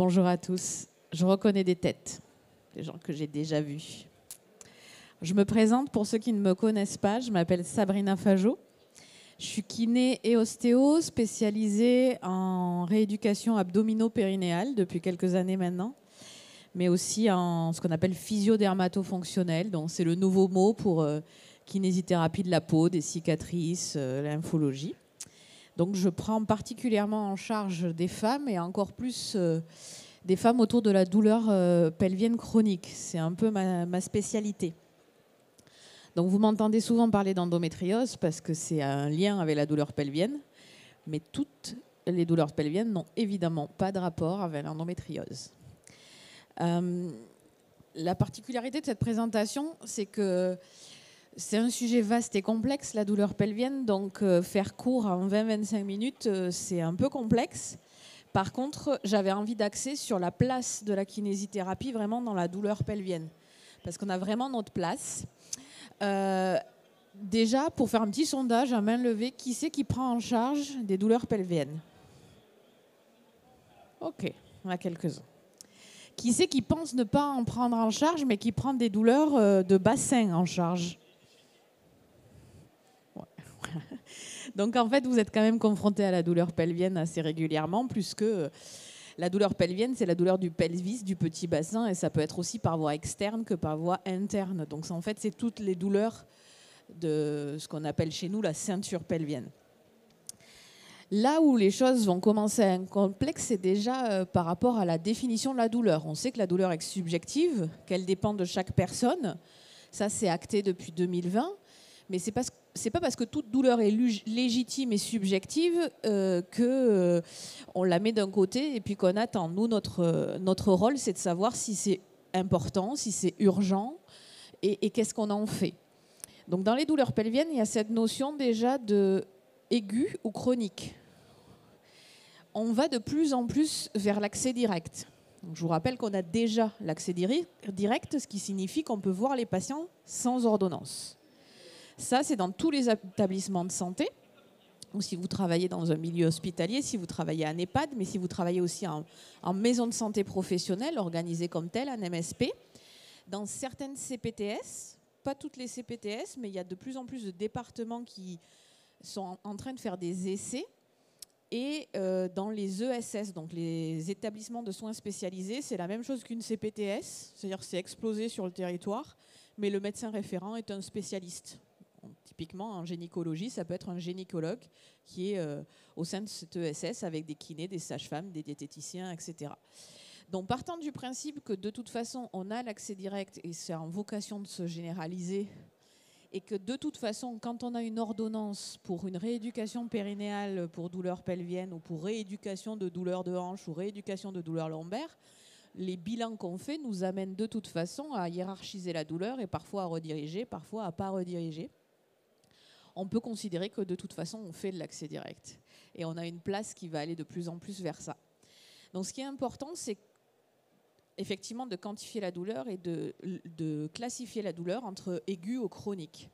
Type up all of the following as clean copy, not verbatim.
Bonjour à tous. Je reconnais des têtes, des gens que j'ai déjà vus. Je me présente pour ceux qui ne me connaissent pas. Je m'appelle Sabrina Fajot. Je suis kiné et ostéo spécialisée en rééducation abdomino-périnéale depuis quelques années maintenant, mais aussi en ce qu'on appelle physio-dermato-fonctionnelle. Donc c'est le nouveau mot pour kinésithérapie de la peau, des cicatrices, lymphologie. Donc je prends particulièrement en charge des femmes et encore plus des femmes autour de la douleur pelvienne chronique. C'est un peu ma spécialité. Donc vous m'entendez souvent parler d'endométriose parce que c'est un lien avec la douleur pelvienne, mais toutes les douleurs pelviennes n'ont évidemment pas de rapport avec l'endométriose. La particularité de cette présentation, c'est que c'est un sujet vaste et complexe, la douleur pelvienne, donc faire court en 20-25 minutes, c'est un peu complexe. Par contre, j'avais envie d'axer sur la place de la kinésithérapie vraiment dans la douleur pelvienne, parce qu'on a vraiment notre place. Déjà, pour faire un petit sondage à main levée, qui c'est qui prend en charge des douleurs pelviennes? Ok, on a quelques-uns. Qui c'est qui pense ne pas en prendre en charge, mais qui prend des douleurs de bassin en charge? Ouais. Donc en fait, vous êtes quand même confronté à la douleur pelvienne assez régulièrement, plus que la douleur pelvienne, c'est la douleur du pelvis, du petit bassin, et ça peut être aussi par voie externe que par voie interne. Donc en fait, c'est toutes les douleurs de ce qu'on appelle chez nous la ceinture pelvienne. Là où les choses vont commencer à être complexes, c'est déjà par rapport à la définition de la douleur. On sait que la douleur est subjective, qu'elle dépend de chaque personne. Ça, c'est acté depuis 2020. Mais ce n'est pas parce que toute douleur est légitime et subjective qu'on la met d'un côté et puis qu'on attend. Nous, notre rôle, c'est de savoir si c'est important, si c'est urgent et qu'est-ce qu'on en fait. Donc, dans les douleurs pelviennes, il y a cette notion déjà de aigu ou chronique. On va de plus en plus vers l'accès direct. Donc, je vous rappelle qu'on a déjà l'accès direct, ce qui signifie qu'on peut voir les patients sans ordonnance. Ça, c'est dans tous les établissements de santé, ou si vous travaillez dans un milieu hospitalier, si vous travaillez en EHPAD, mais si vous travaillez aussi en maison de santé professionnelle, organisée comme telle, en MSP. Dans certaines CPTS, pas toutes les CPTS, mais il y a de plus en plus de départements qui sont en train de faire des essais. Et dans les ESS, donc les établissements de soins spécialisés, c'est la même chose qu'une CPTS, c'est-à-dire que c'est explosé sur le territoire, mais le médecin référent est un spécialiste. Typiquement, en gynécologie, ça peut être un gynécologue qui est au sein de cette ESS avec des kinés, des sages-femmes, des diététiciens, etc. Donc, partant du principe que de toute façon, on a l'accès direct et c'est en vocation de se généraliser, et que de toute façon, quand on a une ordonnance pour une rééducation périnéale pour douleurs pelviennes ou pour rééducation de douleurs de hanche ou rééducation de douleurs lombaires, les bilans qu'on fait nous amènent de toute façon à hiérarchiser la douleur et parfois à rediriger, parfois à ne pas rediriger. On peut considérer que de toute façon, on fait de l'accès direct. Et on a une place qui va aller de plus en plus vers ça. Donc ce qui est important, c'est effectivement de quantifier la douleur et de classifier la douleur entre aiguë ou chronique.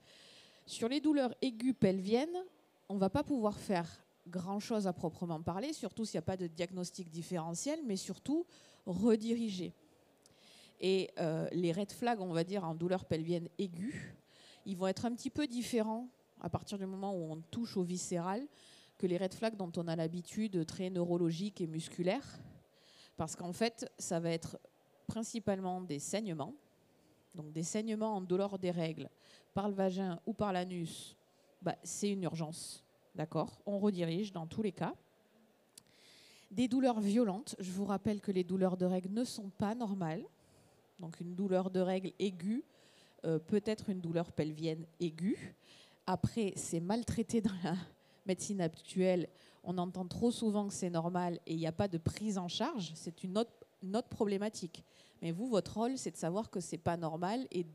Sur les douleurs aiguës pelviennes, on ne va pas pouvoir faire grand-chose à proprement parler, surtout s'il n'y a pas de diagnostic différentiel, mais surtout rediriger. Et les red flags, on va dire, en douleur pelvienne aiguë, ils vont être un petit peu différents à partir du moment où on touche au viscéral que les red flags dont on a l'habitude, très neurologiques et musculaires, parce qu'en fait, ça va être principalement des saignements, donc des saignements en douleur des règles par le vagin ou par l'anus, c'est une urgence, d'accord? On redirige dans tous les cas. Des douleurs violentes, je vous rappelle que les douleurs de règles ne sont pas normales, donc une douleur de règles aiguë peut être une douleur pelvienne aiguë. Après, c'est maltraité dans la médecine actuelle. On entend trop souvent que c'est normal et il n'y a pas de prise en charge. C'est une autre problématique. Mais vous, votre rôle, c'est de savoir que ce n'est pas normal et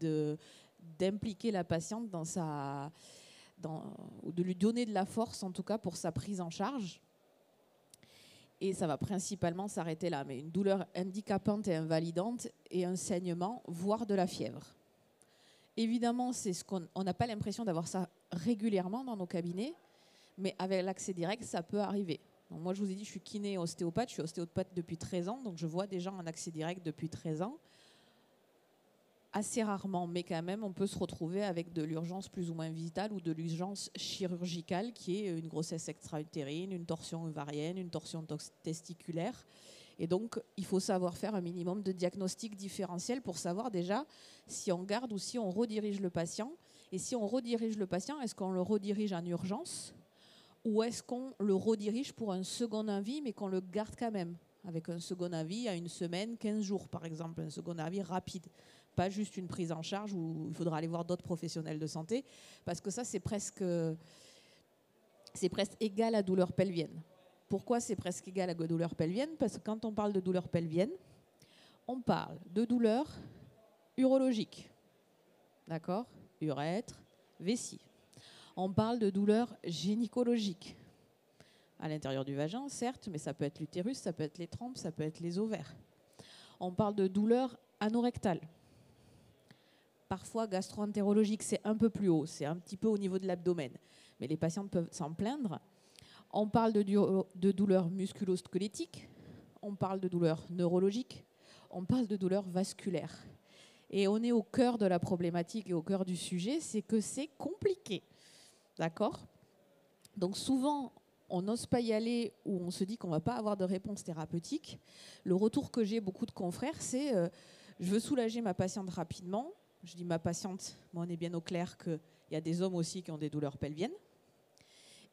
d'impliquer la patiente ou de lui donner de la force, en tout cas, pour sa prise en charge. Et ça va principalement s'arrêter là. Mais une douleur handicapante et invalidante et un saignement, voire de la fièvre. Évidemment, on n'a pas l'impression d'avoir ça régulièrement dans nos cabinets, mais avec l'accès direct, ça peut arriver. Donc moi, je vous ai dit, je suis kiné ostéopathe. Je suis ostéopathe depuis 13 ans, donc je vois des gens en accès direct depuis 13 ans. Assez rarement, mais quand même, on peut se retrouver avec de l'urgence plus ou moins vitale ou de l'urgence chirurgicale, qui est une grossesse extra-utérine, une torsion ovarienne, une torsion testiculaire. Et donc, il faut savoir faire un minimum de diagnostic différentiel pour savoir déjà si on garde ou si on redirige le patient. Et si on redirige le patient, est-ce qu'on le redirige en urgence ou est-ce qu'on le redirige pour un second avis, mais qu'on le garde quand même, avec un second avis à une semaine, 15 jours par exemple, un second avis rapide. Pas juste une prise en charge où il faudra aller voir d'autres professionnels de santé, parce que ça, c'est presque égal à douleur pelvienne. Pourquoi c'est presque égal à douleur pelvienne? Parce que quand on parle de douleur pelvienne, on parle de douleur urologique, d'accord? Urètre, vessie. On parle de douleur gynécologique, à l'intérieur du vagin, certes, mais ça peut être l'utérus, ça peut être les trompes, ça peut être les ovaires. On parle de douleur anorectale. Parfois gastro-entérologique, c'est un peu plus haut, c'est un petit peu au niveau de l'abdomen, mais les patients peuvent s'en plaindre. On parle de douleurs musculo-squelettiques, on parle de douleurs neurologiques, on parle de douleurs vasculaires. Et on est au cœur de la problématique et au cœur du sujet, c'est que c'est compliqué. D'accord? Donc souvent, on n'ose pas y aller ou on se dit qu'on ne va pas avoir de réponse thérapeutique. Le retour que j'ai beaucoup de confrères, c'est je veux soulager ma patiente rapidement. Je dis ma patiente, moi on est bien au clair qu'il y a des hommes aussi qui ont des douleurs pelviennes.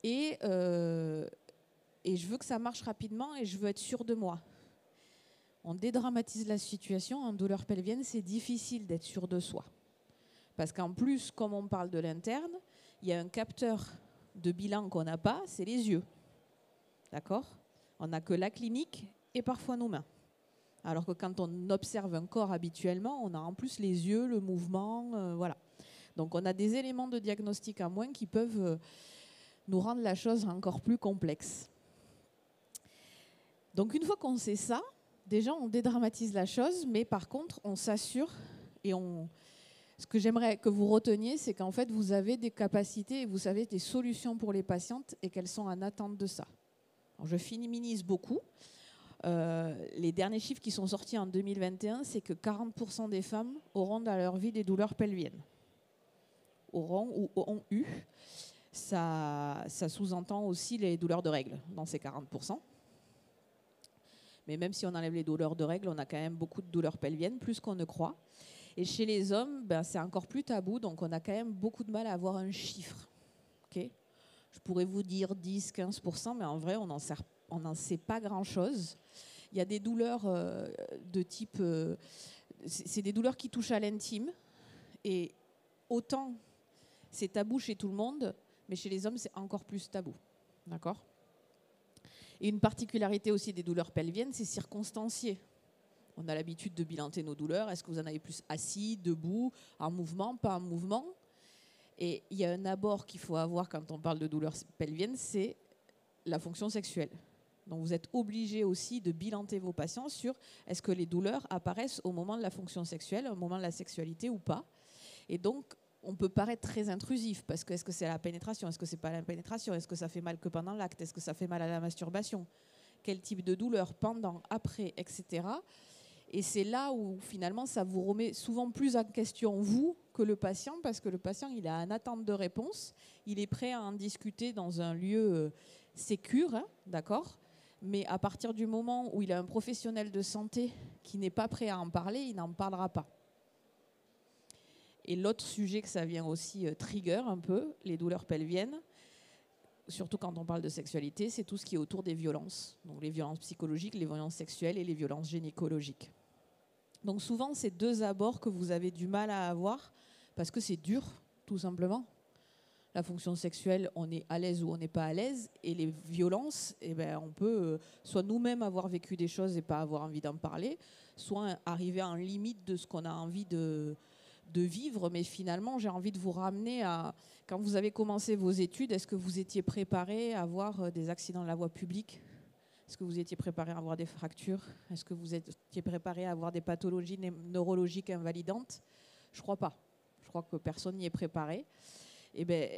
Et je veux que ça marche rapidement et je veux être sûre de moi. On dédramatise la situation. En douleur pelvienne, c'est difficile d'être sûr de soi. Parce qu'en plus, comme on parle de l'interne, il y a un capteur de bilan qu'on n'a pas, c'est les yeux. D'accord? On n'a que la clinique et parfois nos mains. Alors que quand on observe un corps habituellement, on a en plus les yeux, le mouvement, voilà. Donc on a des éléments de diagnostic en moins qui peuvent nous rendre la chose encore plus complexe. Donc une fois qu'on sait ça, déjà on dédramatise la chose, mais par contre on s'assure et ce que j'aimerais que vous reteniez, c'est qu'en fait vous avez des capacités et vous avez des solutions pour les patientes et qu'elles sont en attente de ça. Alors, je féminise beaucoup. Les derniers chiffres qui sont sortis en 2021, c'est que 40% des femmes auront dans leur vie des douleurs pelviennes. Auront ou ont eu. Ça sous-entend aussi les douleurs de règles dans ces 40%. Mais même si on enlève les douleurs de règles, on a quand même beaucoup de douleurs pelviennes, plus qu'on ne croit. Et chez les hommes, c'est encore plus tabou, donc on a quand même beaucoup de mal à avoir un chiffre. Okay? Je pourrais vous dire 10-15%, mais en vrai, on n'en sait pas grand-chose. Il y a des douleurs de type... c'est des douleurs qui touchent à l'intime. Et autant c'est tabou chez tout le monde, mais chez les hommes, c'est encore plus tabou. D'accord? Et une particularité aussi des douleurs pelviennes, c'est circonstancié. On a l'habitude de bilanter nos douleurs. Est-ce que vous en avez plus assis, debout, en mouvement, pas en mouvement? Et il y a un abord qu'il faut avoir quand on parle de douleurs pelviennes, c'est la fonction sexuelle. Donc vous êtes obligé aussi de bilanter vos patients sur est-ce que les douleurs apparaissent au moment de la fonction sexuelle, au moment de la sexualité ou pas. Et donc on peut paraître très intrusif parce que est-ce que c'est la pénétration, est-ce que c'est pas la pénétration, est-ce que ça fait mal que pendant l'acte, est-ce que ça fait mal à la masturbation, quel type de douleur pendant, après, etc. Et c'est là où finalement ça vous remet souvent plus en question vous que le patient, parce que le patient il a une attente de réponse, il est prêt à en discuter dans un lieu sécure, hein, d'accord, mais à partir du moment où il a un professionnel de santé qui n'est pas prêt à en parler, il n'en parlera pas. Et l'autre sujet que ça vient aussi trigger un peu, les douleurs pelviennes, surtout quand on parle de sexualité, c'est tout ce qui est autour des violences. Donc les violences psychologiques, les violences sexuelles et les violences gynécologiques. Donc souvent, c'est deux abords que vous avez du mal à avoir parce que c'est dur, tout simplement. La fonction sexuelle, on est à l'aise ou on n'est pas à l'aise. Et les violences, on peut soit nous-mêmes avoir vécu des choses et pas avoir envie d'en parler, soit arriver en limite de ce qu'on a envie de vivre. Mais finalement, j'ai envie de vous ramener à... Quand vous avez commencé vos études, est-ce que vous étiez préparé à avoir des accidents de la voie publique ? Est-ce que vous étiez préparé à avoir des fractures? Est-ce que vous étiez préparé à avoir des pathologies neurologiques invalidantes? Je ne crois pas. Je crois que personne n'y est préparé. Et ben,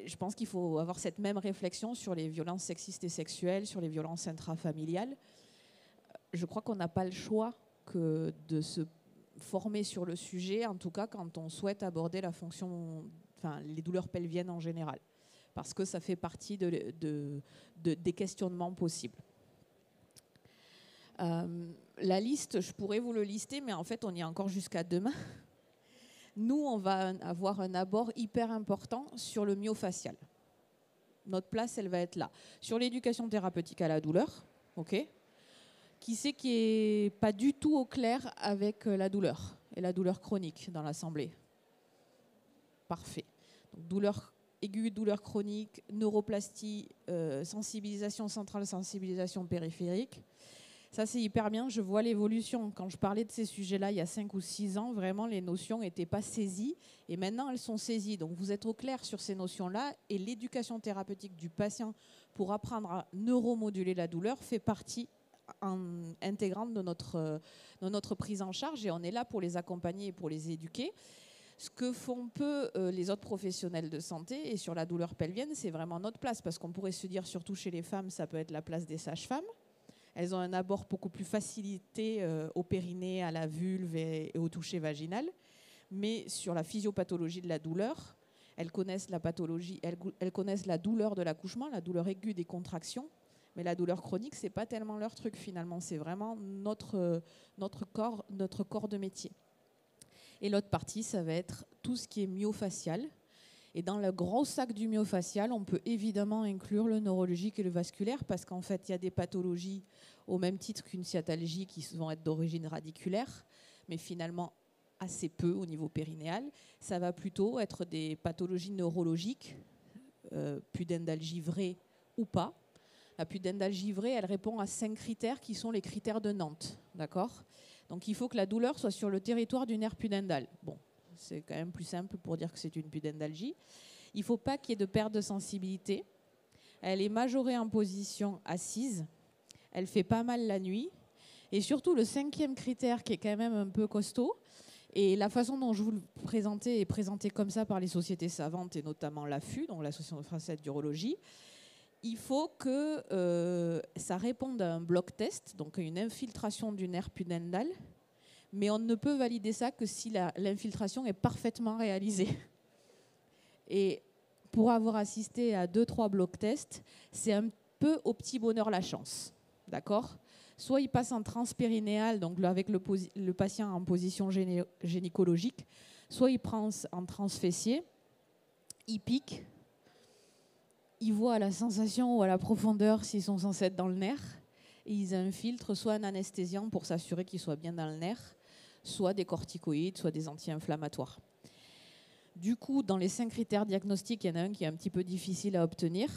je pense qu'il faut avoir cette même réflexion sur les violences sexistes et sexuelles, sur les violences intrafamiliales. Je crois qu'on n'a pas le choix que de se former sur le sujet, en tout cas quand on souhaite aborder les douleurs pelviennes en général, parce que ça fait partie des questionnements possibles. La liste, je pourrais vous le lister, mais en fait, on y est encore jusqu'à demain. Nous, on va avoir un abord hyper important sur le myofacial. Notre place, elle va être là. Sur l'éducation thérapeutique à la douleur, ok ? Qui c'est qui n'est pas du tout au clair avec la douleur et la douleur chronique dans l'Assemblée? Parfait. Donc, douleur aiguë, douleur chronique, neuroplastie, sensibilisation centrale, sensibilisation périphérique. Ça, c'est hyper bien. Je vois l'évolution. Quand je parlais de ces sujets-là il y a 5 ou 6 ans, vraiment, les notions n'étaient pas saisies. Et maintenant, elles sont saisies. Donc, vous êtes au clair sur ces notions-là. Et l'éducation thérapeutique du patient pour apprendre à neuromoduler la douleur fait partie intégrante de notre prise en charge. Et on est là pour les accompagner et pour les éduquer. Ce que font peu les autres professionnels de santé, et sur la douleur pelvienne, c'est vraiment notre place. Parce qu'on pourrait se dire, surtout chez les femmes, ça peut être la place des sages-femmes. Elles ont un abord beaucoup plus facilité au périnée, à la vulve et au toucher vaginal. Mais sur la physiopathologie de la douleur, elles connaissent la pathologie, elles connaissent la douleur de l'accouchement, la douleur aiguë des contractions. Mais la douleur chronique, c'est pas tellement leur truc finalement. C'est vraiment notre corps de métier. Et l'autre partie, ça va être tout ce qui est myofacial. Et dans le gros sac du myofacial, on peut évidemment inclure le neurologique et le vasculaire parce qu'en fait, il y a des pathologies au même titre qu'une sciatalgie qui vont être d'origine radiculaire, mais finalement assez peu au niveau périnéal. Ça va plutôt être des pathologies neurologiques, pudendalgie vraie ou pas. La pudendalgie vraie, elle répond à 5 critères qui sont les critères de Nantes. D'accord ? Donc il faut que la douleur soit sur le territoire du nerf pudendal. Bon. C'est quand même plus simple pour dire que c'est une pudendalgie. Il ne faut pas qu'il y ait de perte de sensibilité. Elle est majorée en position assise. Elle fait pas mal la nuit. Et surtout, le 5e critère qui est quand même un peu costaud, et la façon dont je vous le présentais est présentée comme ça par les sociétés savantes, et notamment l'AFU, donc l'Association française d'urologie, il faut que ça réponde à un bloc test, donc une infiltration du nerf pudendal. Mais on ne peut valider ça que si l'infiltration est parfaitement réalisée. Et pour avoir assisté à 2-3 blocs tests, c'est un peu au petit bonheur la chance. D'accord ? Soit il passe en transpérinéal, donc avec le patient en position gynécologique, soit il prend en transfessier, il pique, il voit à la sensation ou à la profondeur s'ils sont censés être dans le nerf, et ils infiltrent soit un anesthésiant pour s'assurer qu'ils soient bien dans le nerf, soit des corticoïdes, soit des anti-inflammatoires. Du coup, dans les 5 critères diagnostiques, il y en a un qui est un petit peu difficile à obtenir.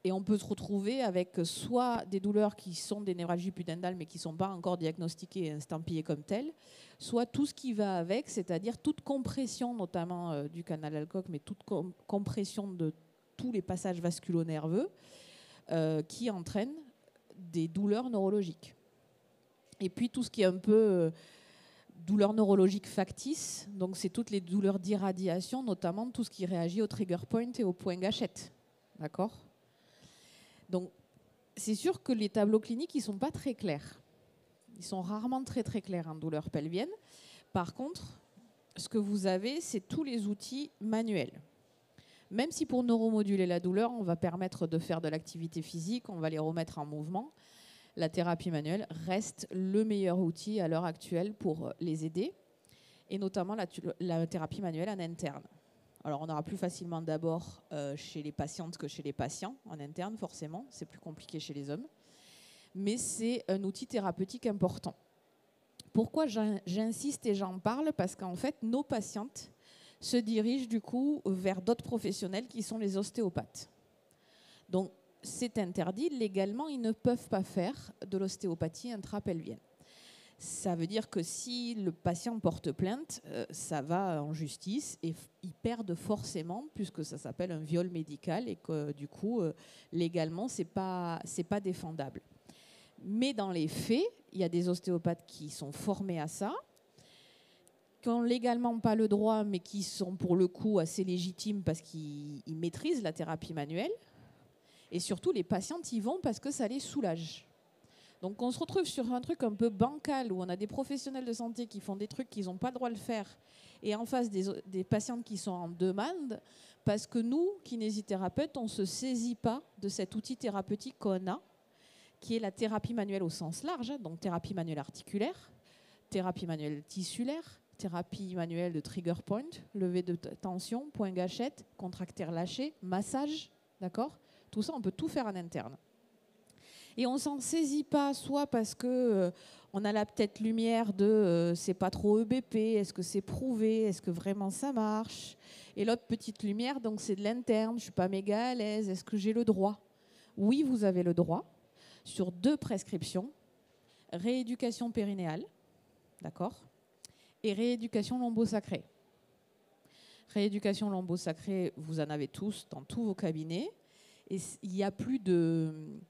Et on peut se retrouver avec soit des douleurs qui sont des névralgies pudendales mais qui ne sont pas encore diagnostiquées et estampillées comme telles, soit tout ce qui va avec, c'est-à-dire toute compression, notamment du canal Alcock, mais toute compression de tous les passages vasculo-nerveux qui entraînent des douleurs neurologiques. Et puis tout ce qui est un peu douleurs neurologiques factices, donc c'est toutes les douleurs d'irradiation, notamment tout ce qui réagit au trigger point et au point gâchette. D'accord ? Donc c'est sûr que les tableaux cliniques, ils ne sont pas très clairs. Ils sont rarement très très clairs en douleur pelvienne. Par contre, ce que vous avez, c'est tous les outils manuels. Même si pour neuromoduler la douleur, on va permettre de faire de l'activité physique, on va les remettre en mouvement, la thérapie manuelle reste le meilleur outil à l'heure actuelle pour les aider, et notamment la thérapie manuelle en interne. Alors on aura plus facilement d'abord chez les patientes que chez les patients, en interne forcément, c'est plus compliqué chez les hommes, mais c'est un outil thérapeutique important. Pourquoi j'insiste et j'en parle? Parce qu'en fait, nos patientes se dirigent du coup vers d'autres professionnels qui sont les ostéopathes. Donc, c'est interdit. Légalement, ils ne peuvent pas faire de l'ostéopathie intrapelvienne. Ça veut dire que si le patient porte plainte, ça va en justice et ils perdent forcément, puisque ça s'appelle un viol médical et que du coup, légalement, c'est pas défendable. Mais dans les faits, il y a des ostéopathes qui sont formés à ça, qui n'ont légalement pas le droit, mais qui sont pour le coup assez légitimes parce qu'ils maîtrisent la thérapie manuelle. Et surtout, les patientes y vont parce que ça les soulage. Donc on se retrouve sur un truc un peu bancal où on a des professionnels de santé qui font des trucs qu'ils n'ont pas le droit de faire et en face des patientes qui sont en demande parce que nous, kinésithérapeutes, on ne se saisit pas de cet outil thérapeutique qu'on a, qui est la thérapie manuelle au sens large, donc thérapie manuelle articulaire, thérapie manuelle tissulaire, thérapie manuelle de trigger point, levée de tension, point gâchette, contractaire lâché, massage, d'accord ? Tout ça, on peut tout faire en interne. Et on ne s'en saisit pas, soit parce que on a la petite lumière de c'est pas trop EBP, est-ce que c'est prouvé, est-ce que vraiment ça marche ? Et l'autre petite lumière, donc c'est de l'interne, je ne suis pas méga à l'aise, est-ce que j'ai le droit ? Oui, vous avez le droit sur 2 prescriptions, rééducation périnéale, d'accord ? Et rééducation lombosacrée. Rééducation lombosacrée, vous en avez tous dans tous vos cabinets. Et il n'y a plus de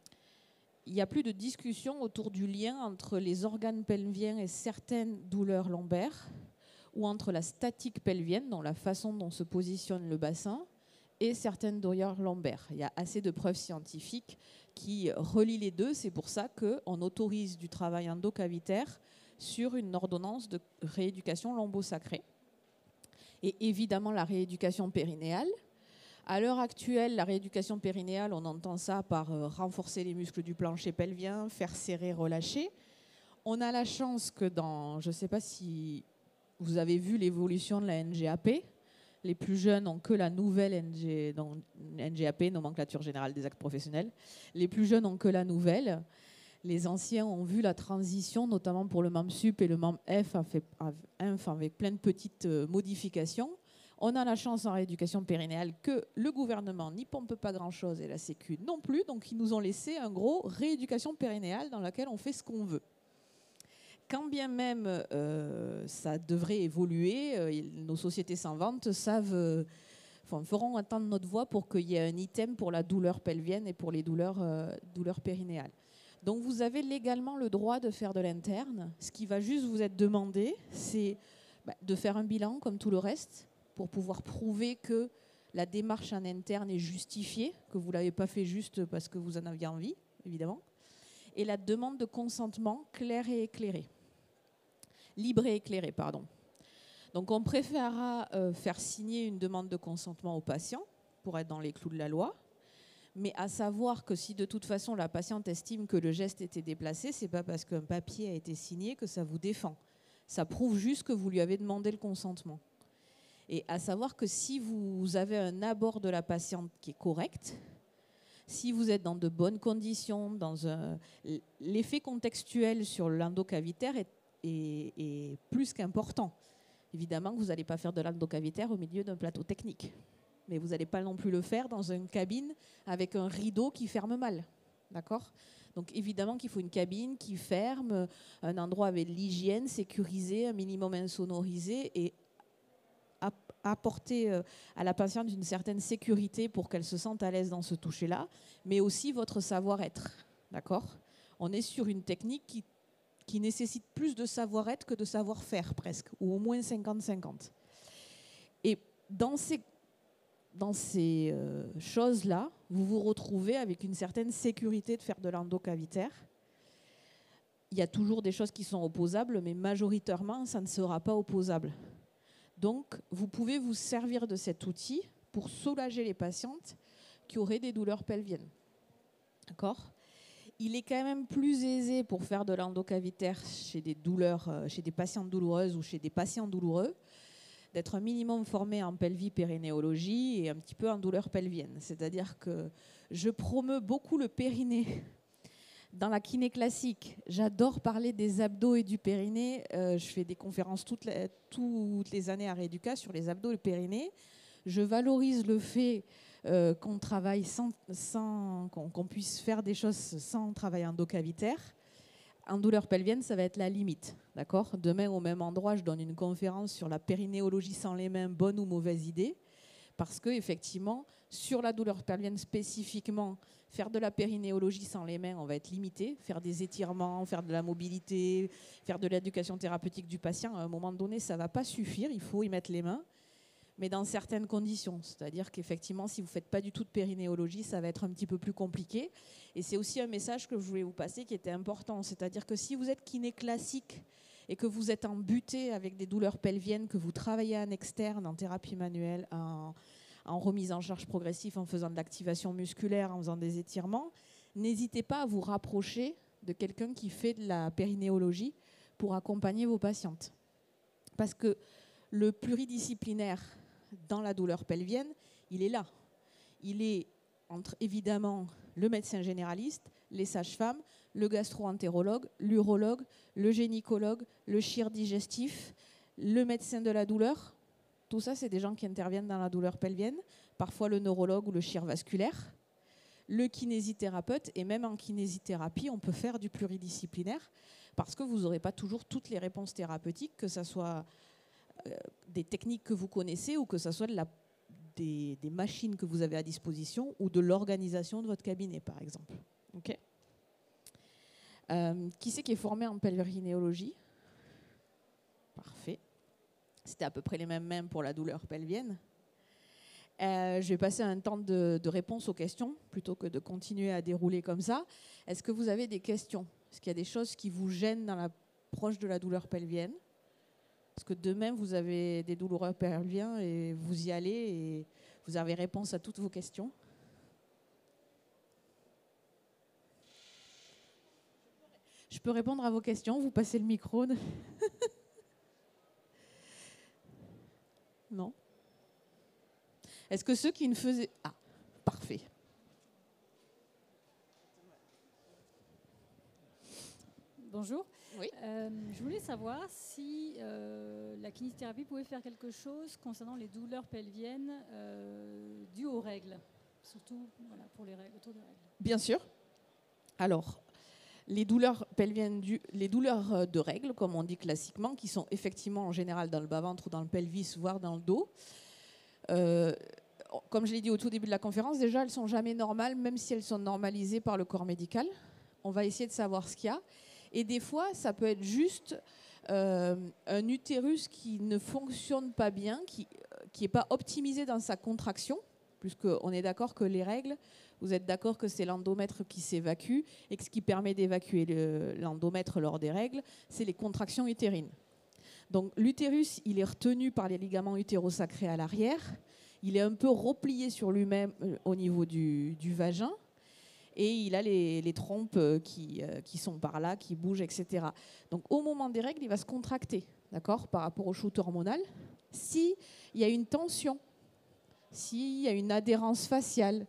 discussion autour du lien entre les organes pelviens et certaines douleurs lombaires, ou entre la statique pelvienne, dans la façon dont se positionne le bassin, et certaines douleurs lombaires. Il y a assez de preuves scientifiques qui relient les deux. C'est pour ça qu'on autorise du travail endocavitaire sur une ordonnance de rééducation lombosacrée. Et évidemment, la rééducation périnéale. À l'heure actuelle, la rééducation périnéale, on entend ça par renforcer les muscles du plancher pelvien, faire serrer, relâcher. On a la chance que je ne sais pas si vous avez vu l'évolution de la NGAP. Les plus jeunes ont que la nouvelle NGAP, nomenclature générale des actes professionnels. Les plus jeunes ont que la nouvelle. Les anciens ont vu la transition, notamment pour le membre sup et le membre F, avec plein de petites modifications. On a la chance en rééducation périnéale que le gouvernement n'y pompe pas grand-chose et la Sécu non plus. Donc, ils nous ont laissé un gros rééducation périnéale dans laquelle on fait ce qu'on veut. Quand bien même ça devrait évoluer, nos sociétés savantes feront entendre notre voix pour qu'il y ait un item pour la douleur pelvienne et pour les douleurs périnéales. Donc, vous avez légalement le droit de faire de l'interne. Ce qui va juste vous être demandé, c'est de faire un bilan comme tout le reste, pour pouvoir prouver que la démarche en interne est justifiée, que vous ne l'avez pas fait juste parce que vous en aviez envie, évidemment. Et la demande de consentement clair et éclairé. Libre et éclairé, pardon. Donc on préférera faire signer une demande de consentement au patient pour être dans les clous de la loi. Mais à savoir que si de toute façon la patiente estime que le geste était déplacé, ce n'est pas parce qu'un papier a été signé que ça vous défend. Ça prouve juste que vous lui avez demandé le consentement. Et à savoir que si vous avez un abord de la patiente qui est correct, si vous êtes dans de bonnes conditions, l'effet contextuel sur l'endocavitaire est plus qu'important. Évidemment que vous n'allez pas faire de l'endocavitaire au milieu d'un plateau technique. Mais vous n'allez pas non plus le faire dans une cabine avec un rideau qui ferme mal. D'accord ? Donc évidemment qu'il faut une cabine qui ferme, un endroit avec de l'hygiène, sécurisé, un minimum insonorisé et apporter à la patiente une certaine sécurité pour qu'elle se sente à l'aise dans ce toucher-là, mais aussi votre savoir-être. D'accord ? On est sur une technique qui nécessite plus de savoir-être que de savoir-faire presque, ou au moins 50-50. Et dans ces choses-là, vous vous retrouvez avec une certaine sécurité de faire de l'endocavitaire. Il y a toujours des choses qui sont opposables, mais majoritairement, ça ne sera pas opposable. Donc, vous pouvez vous servir de cet outil pour soulager les patientes qui auraient des douleurs pelviennes. D'accord ? Il est quand même plus aisé pour faire de l'endocavitaire chez des patientes douloureuses ou chez des patients douloureux d'être un minimum formé en pelvipérinéologie et un petit peu en douleur pelvienne. C'est-à-dire que je promeus beaucoup le périnée. Dans la kiné classique, j'adore parler des abdos et du périnée. Je fais des conférences toutes les années à Rééduca sur les abdos et le périnée. Je valorise le fait qu'on travaille qu'on puisse faire des choses sans travail endocavitaire. En douleur pelvienne, ça va être la limite. D'accord ? Demain, au même endroit, je donne une conférence sur la périnéologie sans les mains, bonne ou mauvaise idée. Parce que effectivement, sur la douleur pelvienne spécifiquement, faire de la périnéologie sans les mains, on va être limité. Faire des étirements, faire de la mobilité, faire de l'éducation thérapeutique du patient, à un moment donné, ça ne va pas suffire. Il faut y mettre les mains, mais dans certaines conditions. C'est-à-dire qu'effectivement, si vous ne faites pas du tout de périnéologie, ça va être un petit peu plus compliqué. Et c'est aussi un message que je voulais vous passer qui était important. C'est-à-dire que si vous êtes kiné classique et que vous êtes embuté avec des douleurs pelviennes, que vous travaillez en externe, en thérapie manuelle, en remise en charge progressive, en faisant de l'activation musculaire, en faisant des étirements, n'hésitez pas à vous rapprocher de quelqu'un qui fait de la périnéologie pour accompagner vos patientes. Parce que le pluridisciplinaire dans la douleur pelvienne, il est là. Il est entre évidemment le médecin généraliste, les sages-femmes, le gastro-entérologue, l'urologue, le gynécologue, le chir digestif, le médecin de la douleur. Tout ça, c'est des gens qui interviennent dans la douleur pelvienne, parfois le neurologue ou le chir vasculaire, le kinésithérapeute, et même en kinésithérapie, on peut faire du pluridisciplinaire parce que vous n'aurez pas toujours toutes les réponses thérapeutiques, que ce soit des techniques que vous connaissez ou que ce soit des machines que vous avez à disposition ou de l'organisation de votre cabinet, par exemple. Okay. Qui c'est qui est formé en périnéologie? Parfait. C'était à peu près les mêmes pour la douleur pelvienne. Je vais passer un temps de réponse aux questions plutôt que de continuer à dérouler comme ça. Est-ce que vous avez des questions? Est-ce qu'il y a des choses qui vous gênent dans l'approche de la douleur pelvienne? Parce que demain, vous avez des douleurs pelviennes et vous y allez et vous avez réponse à toutes vos questions. Je peux répondre à vos questions, vous passez le micro. Non? Est-ce que ceux qui ne faisaient... Ah, parfait. Bonjour. Oui. Je voulais savoir si la kinésithérapie pouvait faire quelque chose concernant les douleurs pelviennes dues aux règles, surtout voilà, pour les règles, autour des règles. Bien sûr. Alors, les douleurs pelviennes, les douleurs de règles, comme on dit classiquement, qui sont effectivement en général dans le bas-ventre ou dans le pelvis, voire dans le dos. Comme je l'ai dit au tout début de la conférence, déjà, elles ne sont jamais normales, même si elles sont normalisées par le corps médical. On va essayer de savoir ce qu'il y a. Et des fois, ça peut être juste un utérus qui ne fonctionne pas bien, qui n'est pas optimisé dans sa contraction, puisqu'on est d'accord que les règles, vous êtes d'accord que c'est l'endomètre qui s'évacue, et que ce qui permet d'évacuer l'endomètre lors des règles, c'est les contractions utérines. Donc l'utérus, il est retenu par les ligaments utérosacrés à l'arrière, il est un peu replié sur lui-même au niveau du vagin, et il a les trompes qui sont par là, qui bougent, etc. Donc au moment des règles, il va se contracter, d'accord, par rapport au shoot hormonal. S'il y a une tension, s'il y a une adhérence faciale,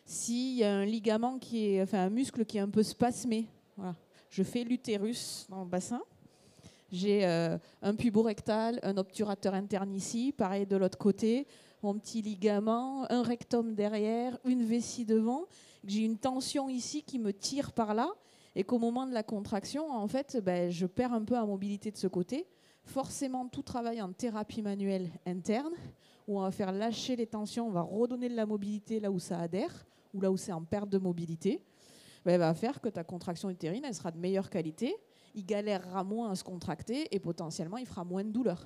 s'il y a un ligament un muscle qui est un peu spasmé, voilà. Je fais l'utérus dans le bassin. J'ai un puborectal, un obturateur interne ici, pareil de l'autre côté, mon petit ligament, un rectum derrière, une vessie devant. J'ai une tension ici qui me tire par là et qu'au moment de la contraction, en fait, je perds un peu en mobilité de ce côté. Forcément, tout travail en thérapie manuelle interne, où on va faire lâcher les tensions, on va redonner de la mobilité là où ça adhère, ou là où c'est en perte de mobilité, va faire que ta contraction utérine, elle sera de meilleure qualité. Il galérera moins à se contracter et potentiellement, il fera moins de douleur.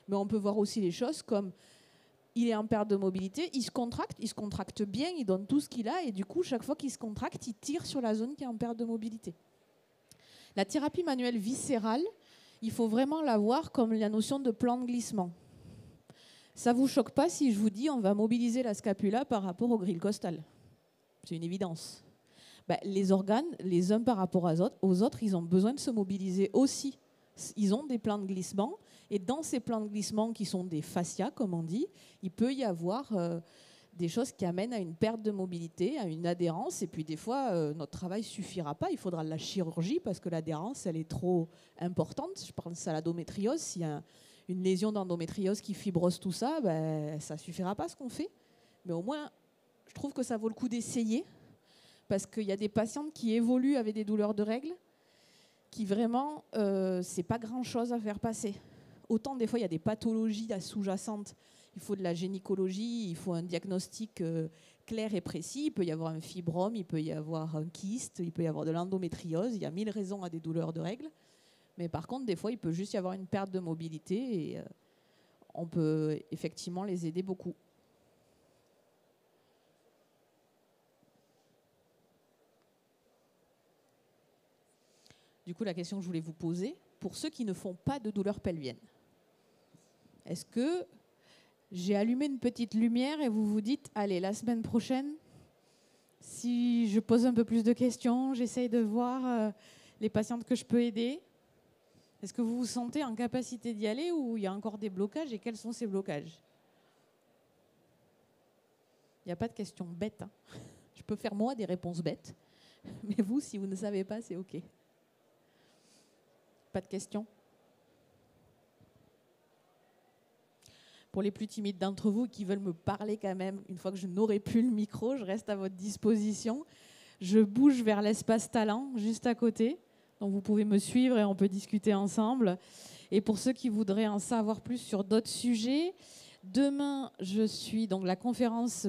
Mais on peut voir aussi les choses comme il est en perte de mobilité, il se contracte bien, il donne tout ce qu'il a et du coup, chaque fois qu'il se contracte, il tire sur la zone qui est en perte de mobilité. La thérapie manuelle viscérale, il faut vraiment la voir comme la notion de plan de glissement. Ça ne vous choque pas si je vous dis on va mobiliser la scapula par rapport au grille costal. C'est une évidence. Les organes, les uns par rapport aux autres, ils ont besoin de se mobiliser aussi. Ils ont des plans de glissement et dans ces plans de glissement qui sont des fascias, comme on dit, il peut y avoir des choses qui amènent à une perte de mobilité, à une adhérence et puis des fois, notre travail ne suffira pas, il faudra de la chirurgie parce que l'adhérence, elle est trop importante. Je pense à l'endométriose, s'il y a une lésion d'endométriose qui fibrose tout ça, ça ne suffira pas ce qu'on fait. Mais au moins, je trouve que ça vaut le coup d'essayer. Parce qu'il y a des patientes qui évoluent avec des douleurs de règles qui vraiment, c'est pas grand-chose à faire passer. Autant des fois, il y a des pathologies sous-jacentes il faut de la gynécologie, il faut un diagnostic clair et précis. Il peut y avoir un fibrome, il peut y avoir un kyste, il peut y avoir de l'endométriose. Il y a 1000 raisons à des douleurs de règles. Mais par contre, des fois, il peut juste y avoir une perte de mobilité et on peut effectivement les aider beaucoup. Du coup, la question que je voulais vous poser, pour ceux qui ne font pas de douleurs pelviennes, est-ce que j'ai allumé une petite lumière et vous vous dites, allez, la semaine prochaine, si je pose un peu plus de questions, j'essaye de voir les patientes que je peux aider. Est-ce que vous vous sentez en capacité d'y aller ou il y a encore des blocages et quels sont ces blocages? Il n'y a pas de questions bêtes. Hein. Je peux faire moi des réponses bêtes, mais vous, si vous ne savez pas, c'est OK. Pas de questions? Pour les plus timides d'entre vous qui veulent me parler quand même, une fois que je n'aurai plus le micro, je reste à votre disposition. Je bouge vers l'espace talent, juste à côté. Donc vous pouvez me suivre et on peut discuter ensemble. Et pour ceux qui voudraient en savoir plus sur d'autres sujets, demain, je suis donc la conférence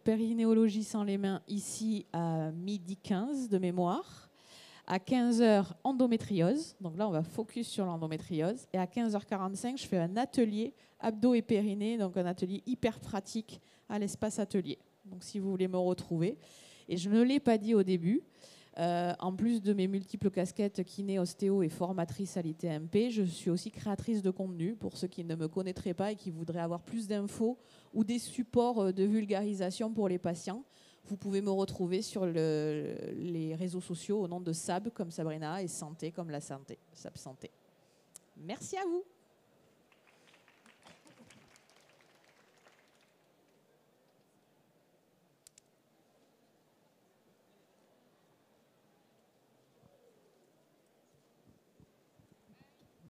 périnéologie sans les mains ici à 12h15 de mémoire. À 15h, endométriose. Donc là, on va focus sur l'endométriose. Et à 15h45, je fais un atelier abdos et périnée, donc un atelier hyper pratique à l'espace atelier. Donc si vous voulez me retrouver. Et je ne l'ai pas dit au début, en plus de mes multiples casquettes kiné, ostéo et formatrice à l'ITMP, je suis aussi créatrice de contenu pour ceux qui ne me connaîtraient pas et qui voudraient avoir plus d'infos ou des supports de vulgarisation pour les patients. Vous pouvez me retrouver sur les réseaux sociaux au nom de SAB comme Sabrina et Santé comme la santé, SAB Santé. Merci à vous.